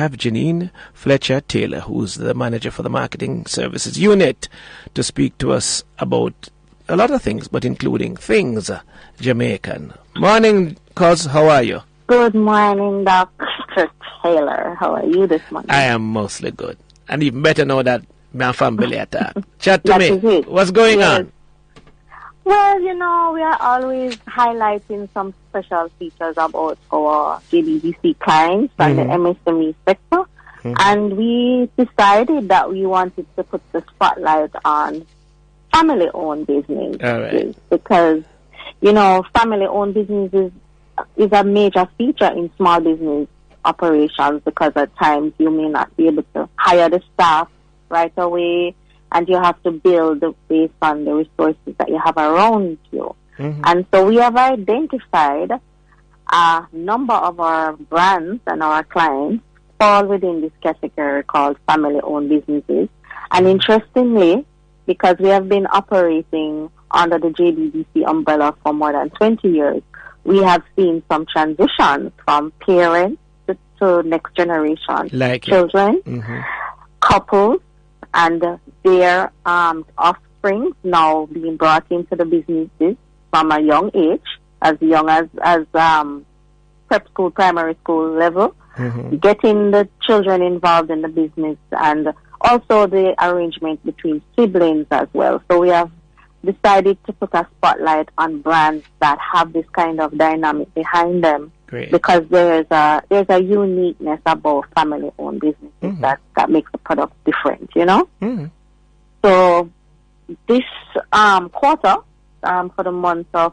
have Janine Fletcher Taylor, who's the manager for the Marketing Services Unit, to speak to us about a lot of things, but including things Jamaican. Morning, Cuz, how are you? Good morning, Dr. Taylor. How are you this morning? I am mostly good. And even better know that my Fambili attack. Chat to That me. is it. What's going on? Well, we are always highlighting some special features about our JBBC clients and the MSME sector. And we decided that we wanted to put the spotlight on family-owned business. All right. Because, family-owned businesses is a major feature in small business operations, because at times you may not be able to hire the staff right away, and you have to build based on the resources that you have around you. And so we have identified a number of our brands and our clients fall within this category called family-owned businesses. And interestingly, because we have been operating under the JBBC umbrella for more than 20 years, we have seen some transitions from parents to next generation children, couples, and their offspring now being brought into the businesses from a young age, as young as prep school, primary school level, getting the children involved in the business, and also the arrangement between siblings as well. So we have decided to put a spotlight on brands that have this kind of dynamic behind them. Great. Because there's a uniqueness about family-owned businesses that makes the product different, So this quarter, for the month of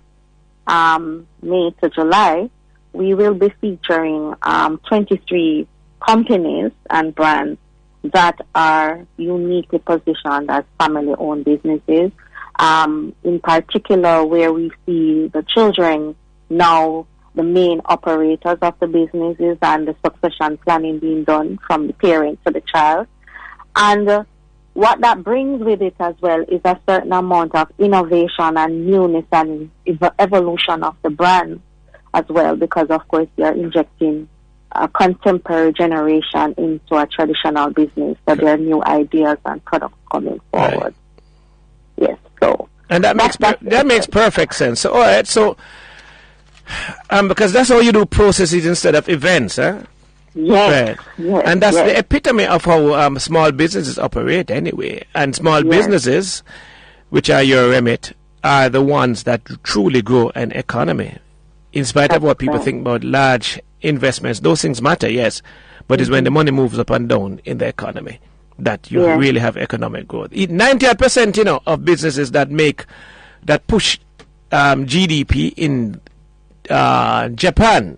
May to July, we will be featuring 23 companies and brands that are uniquely positioned as family-owned businesses. In particular, where we see the children now the main operators of the businesses, and the succession planning being done from the parent to the child. And what that brings with it as well is a certain amount of innovation and newness and evolution of the brand as well, because of course they are injecting a contemporary generation into a traditional business, so there are new ideas and products coming forward. Right. Yes, so. And that makes perfect sense. So, all right, so because that's how you do processes instead of events, huh? Yes. Right. Yes. And that's the epitome of how small businesses operate anyway. And small businesses, which are your remit, are the ones that truly grow an economy. In spite of what people think about large investments, those things matter, yes. But it's when the money moves up and down in the economy that you really have economic growth. 90%, of businesses that push GDP in Japan,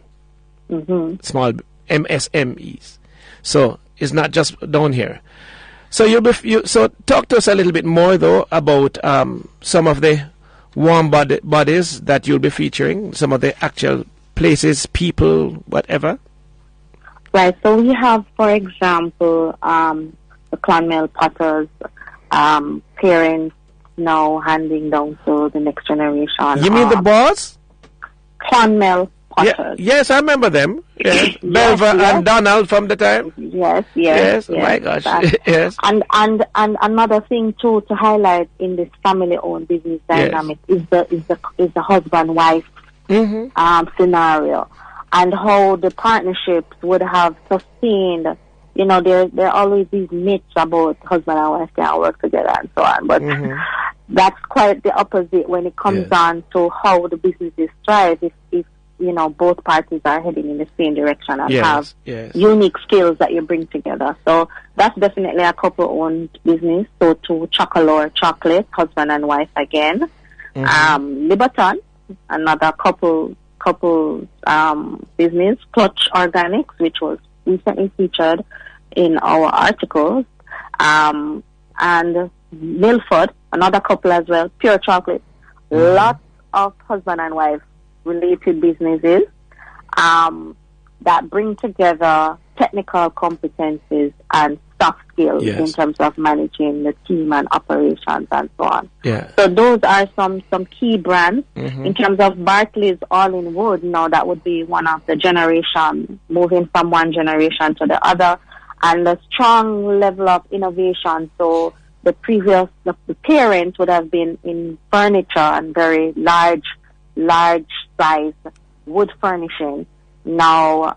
small MSMEs. So it's not just down here. So so talk to us a little bit more though about some of the warm bodies that you'll be featuring, some of the actual places, people, whatever. Right. So we have, for example, the Clonmel Potters, parents now handing down to the next generation. You mean the boss? Clonmel Potters. Yes, I remember them. Yes. Belva and Donald from the time. Yes. Oh my gosh. Yes. And another thing too to highlight in this family-owned business dynamic is the husband-wife scenario, and how the partnerships would have sustained. There are always these myths about husband and wife can't work together and so on, but that's quite the opposite when it comes on to how the businesses thrive if both parties are heading in the same direction and have unique skills that you bring together. So that's definitely a couple-owned business. So to Chocolore Chocolate, husband and wife again. Liberton, another couple business. Clutch Organics, which was recently featured in our articles. And Milford, another couple as well, Pure Chocolate. Lots of husband and wife related businesses that bring together technical competencies and soft skills in terms of managing the team and operations and so on. Yeah. So those are some key brands. In terms of Barclays All in Wood, now that would be one of the generation, moving from one generation to the other, and a strong level of innovation. So the parents would have been in furniture and very large size wood furnishing. Now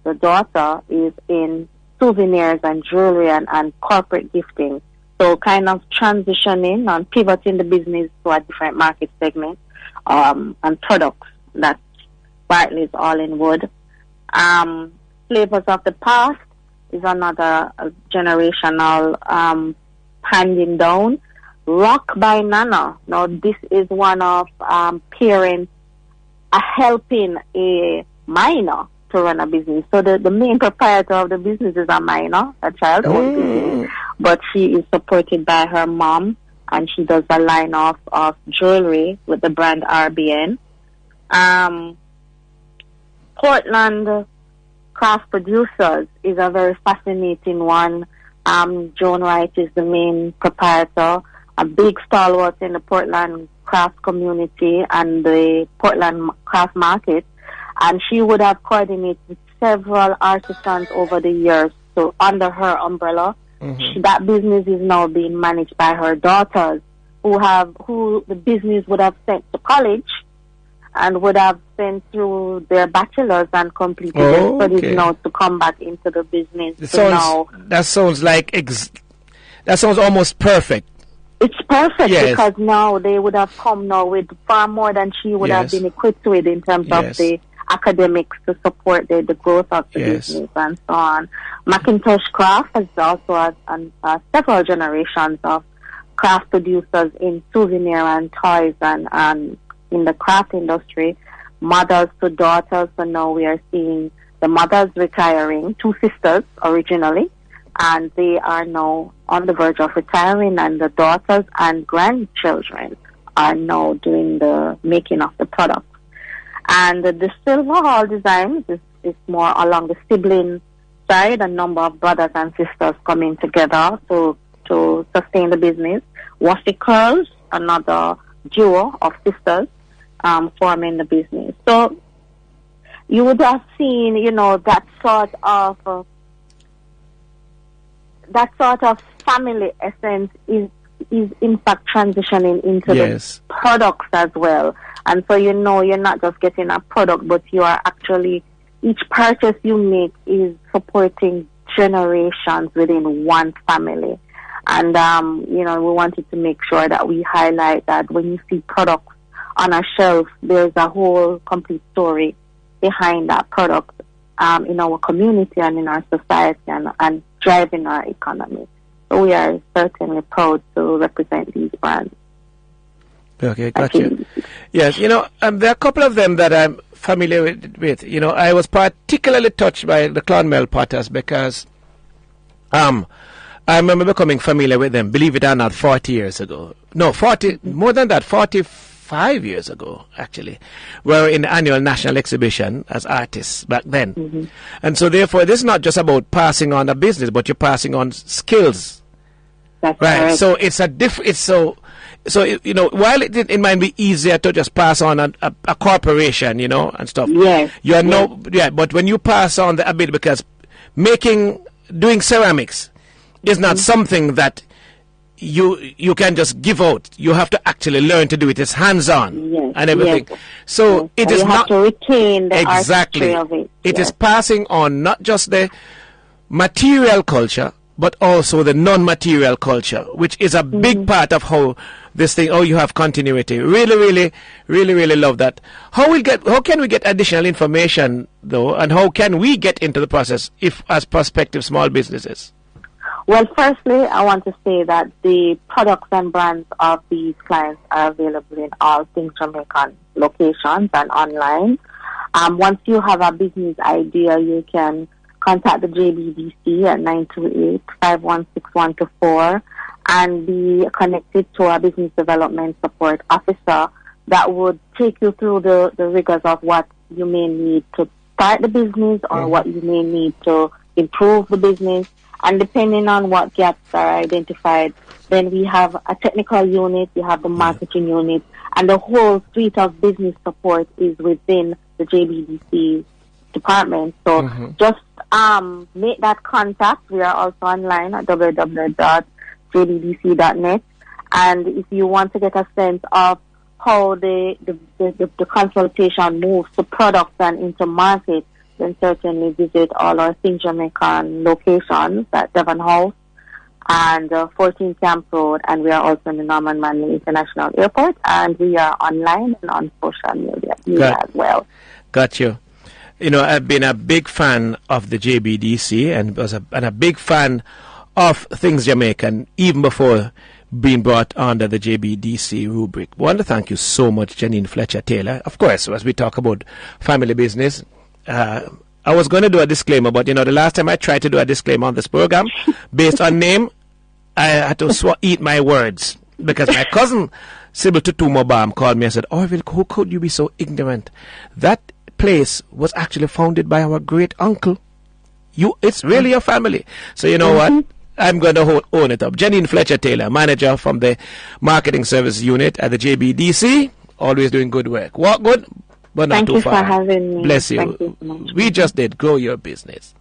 the daughter is in souvenirs and jewelry and corporate gifting. So kind of transitioning and pivoting the business to a different market segment and products. That's Barclays All in Wood. Flavors of the Past is another generational handing down. Rock by Nana. Now this is one of parents helping a minor to run a business. So the main proprietor of the business is a minor, a child-owned business, but she is supported by her mom, and she does a line of jewelry with the brand RBN. Portland Craft Producers is a very fascinating one. Joan Wright is the main proprietor, a big stalwart in the Portland craft community and the Portland craft market. And she would have coordinated several artisans over the years. So under her umbrella, that business is now being managed by her daughters, who the business would have sent to college and would have sent through their bachelor's and completed their studies now to come back into the business. That sounds almost perfect. It's perfect because now they would have come now with far more than she would have been equipped with in terms of the academics to support the growth of the business and so on. Macintosh Craft has also several generations of craft producers in souvenir and toys and in the craft industry, mothers to daughters. So now we are seeing the mothers retiring, 2 sisters originally, and they are now on the verge of retiring, and the daughters and grandchildren are now doing the making of the products. And the Silver Hall Designs is more along the sibling side, a number of brothers and sisters coming together to sustain the business. Waffy Curls, another duo of sisters forming the business. So you would have seen, that sort of family essence is in fact transitioning into the products as well. And so you're not just getting a product, but you are actually, each purchase you make is supporting generations within one family. And, we wanted to make sure that we highlight that when you see products on a shelf, there's a whole complete story behind that product in our community and in our society and driving our economy. So we are certainly proud to represent these brands. Okay, gotcha. Yes, there are a couple of them that I'm familiar with. I was particularly touched by the Clonmel Potters because I remember becoming familiar with them, believe it or not, 40 years ago. No, 40, more than that, 45 years ago, actually. We were in the annual national exhibition as artists back then. And so therefore, this is not just about passing on a business, but you're passing on skills. That's right. So it's a while it might be easier to just pass on a corporation, and stuff. Yes. But when you pass on the ability, because doing ceramics is not something that you can just give out. You have to actually learn to do it. It's hands-on and everything. Yes. So it is you have to retain the artistry of it. It is passing on not just the material culture, but also the non-material culture, which is a big part of how this thing, you have continuity. Really, really, really, really love that. How can we get additional information, though, and how can we get into the process as prospective small businesses? Well, firstly, I want to say that the products and brands of these clients are available in all Think Jamaican locations and online. Once you have a business idea, you can contact the JBDC at 928-516-124 and be connected to a business development support officer that would take you through the rigors of what you may need to start the business or what you may need to improve the business. And depending on what gaps are identified, then we have a technical unit, we have the marketing unit, and the whole suite of business support is within the JBDC department. So just make that contact. We are also online at www.jdbc.net. And if you want to get a sense of how the consultation moves to products and into market, then certainly visit all our Think Jamaican locations at Devon House and 14 Camp Road, and we are also in the Norman Manley International Airport, and we are online and on social media as well. Got you. You know, I've been a big fan of the JBDC and a big fan of Things Jamaican even before being brought under the JBDC rubric. I want to thank you so much, Janine Fletcher Taylor. Of course, as we talk about family business, I was going to do a disclaimer, but, you know, the last time I tried to do a disclaimer on this program, based on name, I had to eat my words. Because my cousin, Sybil Tutumobam, called me and said, Orville, how could you be so ignorant? That place was actually founded by our great uncle. It's really your family. So you know what? I'm going to own it up. Janine Fletcher Taylor, manager from the marketing service unit at the JBDC, always doing good work. Walk good, but not too far. Thank you for having me. Bless you. Thank you so much. We just did grow your business.